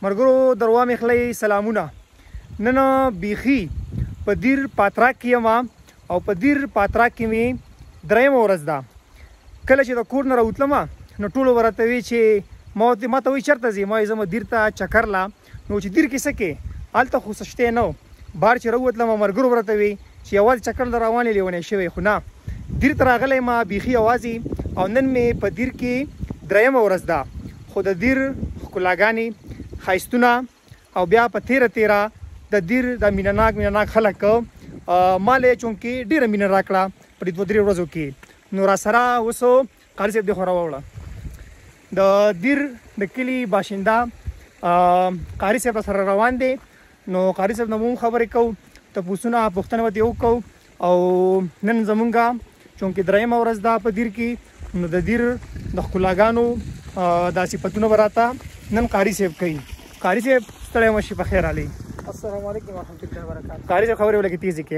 مرګرو دروا مخلي سلامونه. نن بیخي په دیر پاتراک کې یم او په دیر پاتراک کې مې درېیمه ورځ ده. کله چې د کور نه راوتلم نو ټولو به راته وي چې ما ته وایي چېرته ځې؟ ما وایي زه دیر ته چکر لا. نو چې دیر کې څه کې هلته خو څه شتی نه و. بار چې راوتلم ملګرو به راته وي چې یوازې چکر له روان یې لیونی شوی، خو نه، دیر ته راغلی یم بیخي یوازې. او نن مې په دیر کې درېیمه ورځ ده. خو د دیر ښکلاګانې، ښایستونه او بیا په تیره د دیر د مینه ناک خلک ما له چونکې ډېره مینه راکړه په دې 2-3 ورځو کې. نو راسره اوس قاري صاحب دې خو راوړه. د دیر د کلي باشنده قاري صاحب سره روان دی. نو قاري صاحب نه مو خبرې کوو، تپوسونه پوښتنه به ترې وکړو. او نن زمونږ چونکې درېیمه ورځ ده په دیر کې، نو د دیر د ښکلاګانو دا صفتونه به راته نن قاري صاحب کوي. قاري صاحب ستړی مه شي، په خیر راغلی. السلام علیکم ورحمۃ اللہ وبرکاتہ. قاري صاحب خبرې ولګې تیزې کې.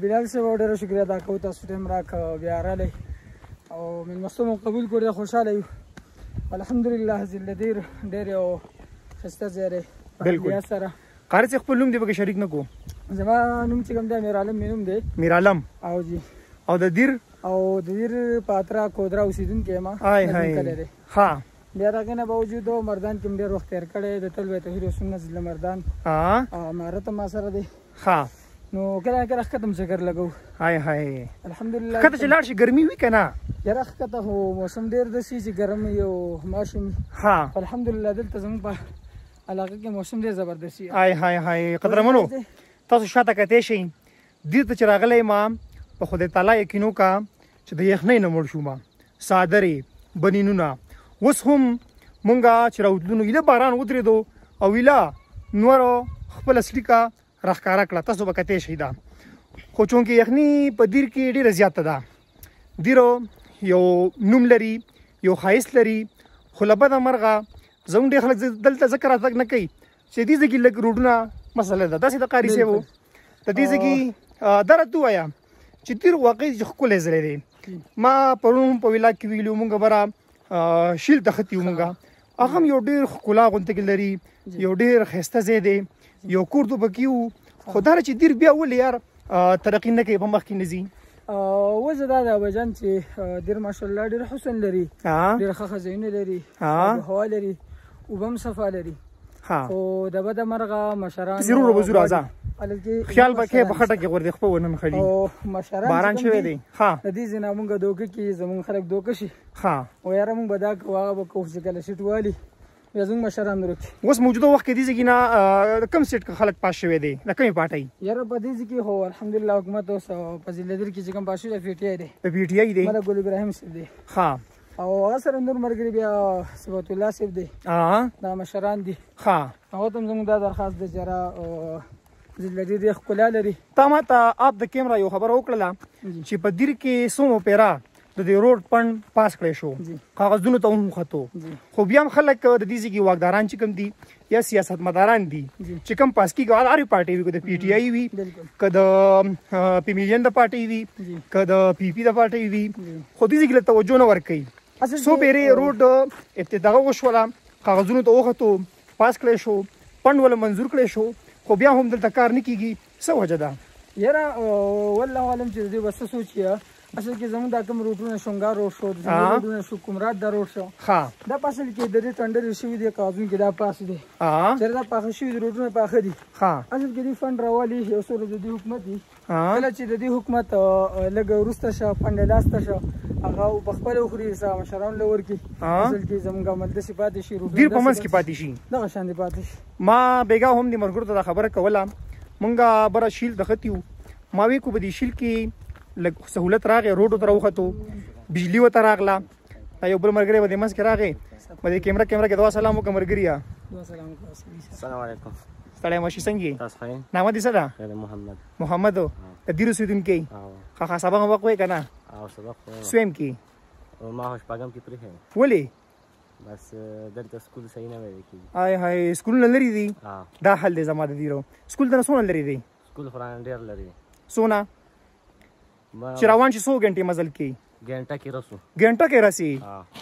بلال صاحب ډېره شکریه ادا کوو، تاسو ټایم راکړ، بیا راغلی او مېلمستون مو قبول کړو. خوشحاله یو الحمدلله. ضلع دیر ډېر یو ښایسته ځای دی. بالکل سره قاري صاحب خپل نوم دې پکې شریک نه کړو. زما نوم چې کوم دی میرعالم مې نوم دی. میرعالم. او جی او د دیر پاترا کودرا اوسېدونکی یم. ها بیا د هغې نه باوجود مردان کې م ډېر وخت تېر کړی، د طلبه توحید و سنت ضلع مردان مهارت هم ما سره دی. نو کله نه کله ښکته م چکر لګوو. الحمدلله ښکته چې لاړ شي ګرمي وي که نه؟ یاره ښکته خو موسم ډېر داسې چې ګرم وي او ماشوم وي. الحمدلله دلته زموږ په علاقه کې موسم ډېر زبردست وي. قدرمنو تاسو شاته کتی شئ. دې ته چې راغلی یم په خدای تعالی یقین وکړه چې د یخنۍ نه مړ شوم. څادرې، بنینونه اوس هم مونږه چې راوتلو ایله باران ودرېدو او ایله نورو خپله سلیکه راښکاره کړه. تاسو به کتی شئ. دا خو چونکې یخني په دیر کې ډېره زیاته ده. دیرو یو نوم لري، یو ښایست لري، خو له بده مرغه زموږ ډېر خلک دلته ځکه راتګ نه کوي چې دې ځای کې لږ روډونه مسله ده. داسې د قاري صاحب و د دې ځای کې دا راته ووایه چې دیر واقعي ښکلی ځای دی. ما پرون په ویلاګ کې ویلي مونږ بره شیل ته ختي وو. مونږ هغه هم یو ډېر ښکلا غونته کې لري، یو ډېر ښایسته ځای دی، یو کور تو پکې وو. خو دا چې دیر بیا ولې یار ترقي نه کوي، په مخکې نه ځي؟ وجه دا ده اباجان چې دیر ماشاءالله ډېر حسن لري، ډېر ښه ځایونه لري، هوا لري، اوبه هم صفا لري. خو د بده مرغه مشران ضرور به زور ازا خیال به کې په خټه کې غوردي خپل ونه مخړي او مشران باران شوی دی. د دې ځنا مونږ دوکه کې زمون خلک دوکه شي. او یاره مونږ بدا کوه به کوف چې کله شټ والی یا زمون مشران ورته. اوس موجوده وخت کې دي چې نه کم سیټ خلک پاس شوی دی، د کومې پارټي؟ یاره په دې کې هو الحمدلله حکومت اوس په ضلع دیر کې چې کوم پاس شوی پی ټی آی دی. پی ټی آی دی مله ګل ابراهیم صاحب دی. او هغه سره نور ملګري بیا صفات الله صاحب دی. دا مشران دي. هغه ته زموږ دا درخواست دی چې ضلع دیر ښکلا لري. تا ماته آپ د کیمرا یو خبره وکړله چې په دیر کې څومره پیرا د دې روډ پڼ پاس کړی شو، کاغذونو ته هم وختو. خو بیا هم خلک د دې ځای کې واکداران چې کوم دي یا سیاستمداران دي چې کوم پاس کېږي، هرې پارټۍ وي، که د پی ټي آی وي، که د پی میلیون د پارټۍ وي، که د پی پي د پارټۍ وي، خو دې ځای کې توجه نه ورکوي. څو پیرې روډ ابتدا وشوله، کاغذونو ته وختو، پاس کړی شو، پڼ ولا منظور کړی شو، خو بیا هم دلته کار نه کېږي. څه وجه ده؟ یاره والله عالم چې د دې بس سوچ کړه. اصل کې زموږ دا کوم روډونه شونګار روډ شو، زموږ روډونه شو کومرات دا روډ شو. دا په اصل کې د دې ټنډرې شوي دي، کاغذونو کې دا پاس دي، چېرې دا پاخه شوي دي، روډونه پاخه دي. اصل کې دې فنډ راوالي یو څو د دې حکومت دي. کله چې د دې حکومت لږ وروسته شه، فنډ لاسته شه، هغه په خپله وخوري، مشرانو له ورکړي. اصل کې زموږ عمل داسې پاتې شي، ډېر په منځ کې پاتې شي، دغه شان دې پاتې شي. ما بیګا هم د ملګرو ته دا خبره کوله، مونږه بره شیل ته ختي وو. ما وی کو په دې شیل کې لږ سهولت راغی، روډو ته راوختو، بجلي ورته راغله. دا یو بل ملګری به دې منځ کې راغی، به دې کیمره کې دوا سلام وکړه. ملګريه السلام علیکم. ستړی مه شي، څنګه یې؟ تاسو ښه یې؟ نامه دې څه ده؟ محمد. د دیر اوسېدونکی؟ ښه سبق مبق وایې که نه؟ سبق سویم کې؟ ما خو شپږم کې پرېښی. ولې؟ بس دلته سکول صحیح نه ویل کېږي. سکولونه لرې دي؟ دا حل دی زما د دیرو. سکول دنه څونه لرې دی؟ سکول خو رانه ډېر لرې. څونه؟ چې روان شي څو ګنټې مزل کې؟ ګنټه کې رسو ګنټه کې راسي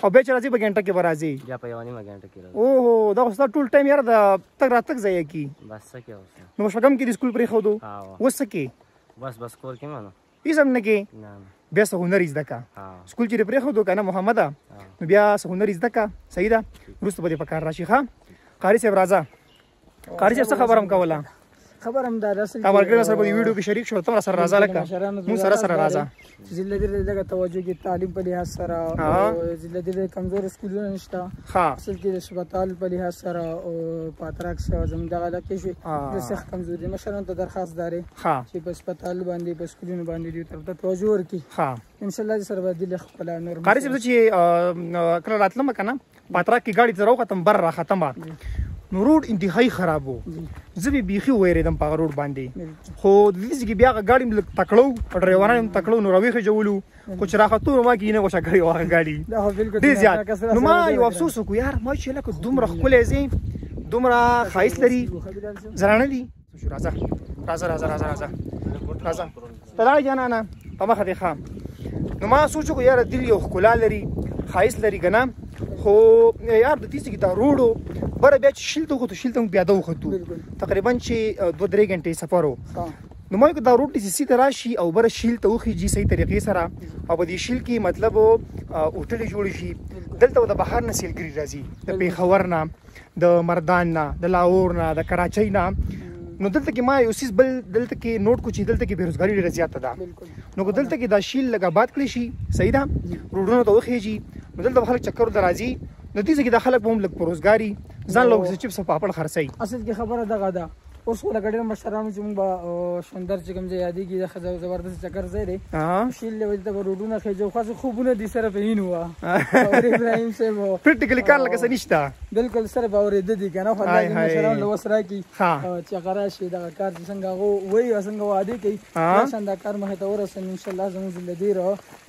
او به چې راځي په ګنټه کې به راځي بیا په یوه نیمه ګنټه کې راځي اوهو دا خو ستا ټول ټایم یاره د تګ راتګ ځایه کي بس څه کې اوس نو شپږم کې د سکول پرېښودو اوس څه کې بس کور کې ما نو هېڅ هم نه کې نه بیا څه هنر زده که سکول چې دې پرېښودو که نه محمده نو بیا څه هنر زده که صحیح ده وروسته به دې په کار راشي ښه قاري صاحب راځه قاري صاحب څه خبره هم کوله خبر هم دا راسل ملګری سره په ویډیو کې شریک شو ته سره راځه لکه مو سره راځه ضلع دې دغه توجه کې تعلیم په لحاظ سره او ضلع دې کمزور سکولونه نشته ها اصل کې هسپتال په لحاظ سره او پاتراک سره زموږ دغه لکه شي د سخت کمزوري مشران ته درخواست داري چې په هسپتال باندې په سکولونو باندې دې طرف ته توجه ورکړي ها ان شاء الله سره به دې خپل نور قاری صاحب چې کله راتلم کنه پاتراک کې گاډي تر ختم بر را ختمه نو روډ انتهایی خراب وو زه به بیخي وېرېدم په روډ باندې خو د دې ځکه بیا ګاډي مې تکړو ډرایوران هم تکړو نو راويخه جوړو خو چې راختو ما کې نه وشه غړي واغ ګاډي ډېر زیات نو ما یو افسوس وکړ یار ما چې لکه دومره ښکلی ځای دومره ښایست لري زرانه دي راځه راځه راځه راځه راځه راځه ته لاړې جانانه په مخه دې ښه نو ما سوچ وکړ یاره دل یو ښکلا لري ښایست لري که نه خو یار د دې ځکه دا روډ بره بیا چې شیل ته وخوتو شیل ته موږ پیاده وختو تقریبا چې 2-3 غنټې سفر و نو ما دا روډ داسې سیده راشي او بره شیل ته وخیږي صحیح طریقې سره او په دې شیل کې مطلب هوټلې جوړې شي دلته د بهر نه سیلګري راځي د پېښور نه د مردان نه د لاهور نه د کراچۍ نه نو دلته کې ما یو څیز بل دلته کې نوٹ کو چې دلته کې بېروزګاري ډېره زیاته ده نو که دلته کې دا شیل لږ آباد کړی شي صحیح ده روډونو ته وخیږي نو دلته به خلک چکرو ته راځي نو دې ځکه دا خلک به هم لږ بېروزګاري ځان له چپس او پاپړ خرڅوي اصل کې خبره دغه ده اوس خو لکه ډېر مشرانو چې موږ به شندر چې کوم ځای یادېږي د زبردست چکر ځای دی شیل دی ته به روډونه خېجو خاص خوبونه دي سره په هینو وه ابراهیم صاحب پریکټیکلي کار لکه څه نشته بلکل سره به اورېده دي که نه خو الله دې مشرانو له وس راکړي چې هغه راشي دغه کار چې څنګه هغه وایي او څنګه وعدې کوي داسې دا کار مخې ته ورسوي انشاءالله زموږ ضلع دې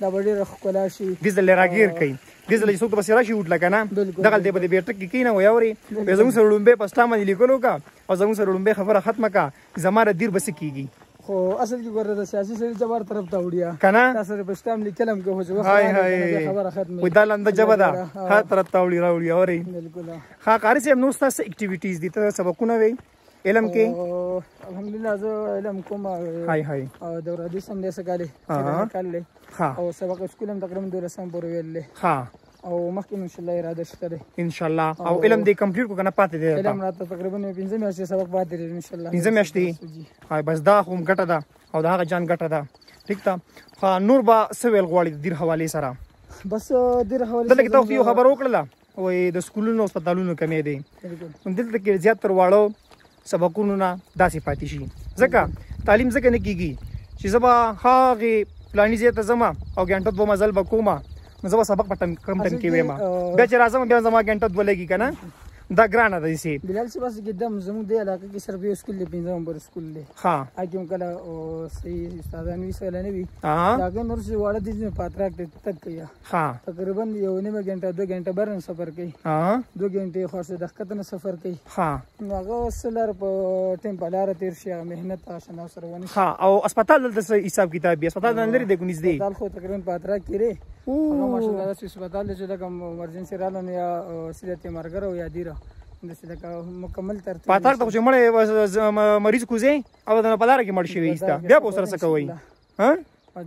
دا به ډېره ښکلا شي دې ځلې راګیر کوي دې ځلې چې څوک بسې راشي وټله که نه دغلته به د بیټک کې کښېنه وایي اورې زموږ سره لومبۍ په اسلام باندې لیکلو که او زموږ سره لومبۍ خبره ختمه که زما د دیر به څه کېږي خو اصل کې ګوره د سیاسي سړي جبر طرف ته وړیا که نه تا سره په اسلام لیکلم که خو چې وخت خبره ختمه وایي دا لنده ژبه ده هر طرف ته وړي راوړي اورې بلکل ښه قاري صاحب نور ستاسو اکټیویټیز دي ته سبقونه وایي علم کې الحمدلله زه علم کوم او دوره حدیث هم داسې کالې کالې او سبق سکول هم تقریبا 12 پورې ویلې او مخکې ان شاء الله اراده شته ده ان شاء الله او علم دې کمپلیټ کو کنه پاتې دی علم راته تقریبا 15 میاشتې سبق پاتې دی ان شاء الله 15 میاشتې هاي بس دا هم ګټه ده او دا هغه جان ګټه ده ټیک ده خو نور با سویل غواړي د دې حواله سره بس دې حواله دلته کې توفیق خبر وکړه وای د سکولونو هسپتالونو کمې دي دلته کې زیات تر واړو سبقونو نه داسې پاتې شي ځکه تعلیم ځکه نه کیږي چې زما هغه پلاني ځای ته ځم او ګنټه دوه مزل به کوم نو زه به سبق په کم ټایم کې ویم بیا چې راځم بیا زما ګنټه دوه لګي که نه دا ګرانه ده داسې بلال صاحب بس قدام زموږ دې علاقه کې صرف یو سکول دی 15 نمبر سکول دی ها هغې هم کله صحیح استادان وي سهله نه وي د هغې نور چې واړه دي پاتراک دی تګ کوي تقریبا یو نیمه ګنټه 2 غنټه بر سفر کوي 2 غنټې خو څه د ښکته نه سفر کوي نو هغه سلر په ټیم په لاره تېر شي هغه محنت آشنا سره ونشي او هسپتال دلته څه حساب کتاب وي هسپتال لرې دی کو نږدې هسپتال خو تقریبا پاتراک کې دی هغه ماشاءالله داسې هسپتال دی چې لکه ایمرجنسي راغله نو یا سیدت مرګره او یا دیره داسې لکه مکمل ترتیب پاتراک ته خو چې مړی مریض کوځې او د په لاره کې مړ شوی ایسته بیا به ورسره څه کوئ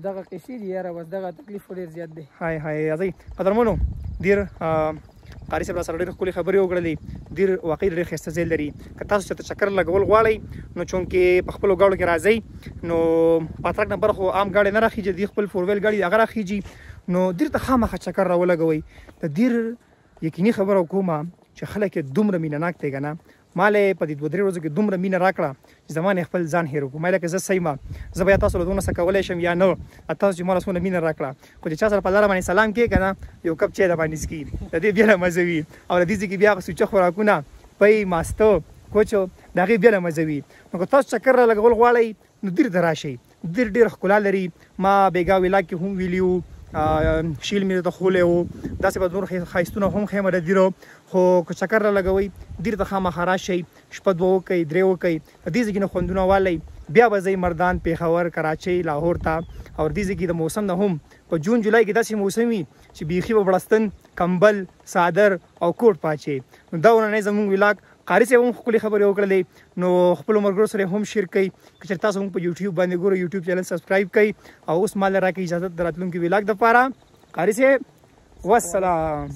دغه قصې دي یاره بس دغه تکلیف ډېر زیات دی هاي راځئ قدرمنو ډېر قاري صاحب را سره ډېرې ښکلې خبرې وکړلې ډېر واقعي ډېر ښایسته ځای لري که تاسو چېرته چکر لګول غواړئ نو چونکې په خپلو ګاډو کې راځئ نو پاتراک نه بره خو عام ګاډی نه راخیږي د خپل فور ویل ګاډي هغه راخیږي نو دیر ته خامخا چکر راولګوئ د دیر یقیني خبره کومه چې خلک یې دومره مینه ناک دی که نه ما له په دې 2-3 ورځو کې دومره مینه راکړه چې زما نه خپل ځان هېر کړو ما لکه زه صحیح ما زه به یا تاسو له دونه څه کولی شم یا نه تاسو چې ما له څومره مینه راکړه خو چې چا سره په لاره باندې سلام کوې که نه یو کپ چای درباندې څکي د دې بیا له مزه وي او د دې ځای کې بیا هغه سوچه خوراکونه پی ماسته کوچو د هغې بیا له مزه وي نو که تاسو چکر را لګول غواړئ نو دیر ته راشئ دیر ډېر ښکلا لري ما بیګا ویلا کې هم ویلي وو شیل مې ته خولی و داسې به نور ښایستونه هم ښیم د دیرو خو که چکر را لګوئ دیر ته خامخا راشئ شپه 2 وکئ 3 وکئ د دې ځای کې نه خوندونه والئ بیا به ځئ مردان، پیښور، کراچۍ، لاهور ته. او دې ځای کې د موسم نه هم په جون جولای کې داسې موسم وي چې بیخي به بړستن، کمبل، څادر او کوټ پاچې. نو دا ورننی زموږ ولاګ قاري صاحب هم ښکلې خبرې وکړلې. نو خپلو ملګرو سره هم شیر کړئ. که چېرې تاسو موږ په یوټیوب باندې ګورئ، یوټیوب چینل سبسکرایب کړئ. او اوس ماله راکړئ اجازت د راتلونکي ولاګ دپاره. قاري صاحب والسلام.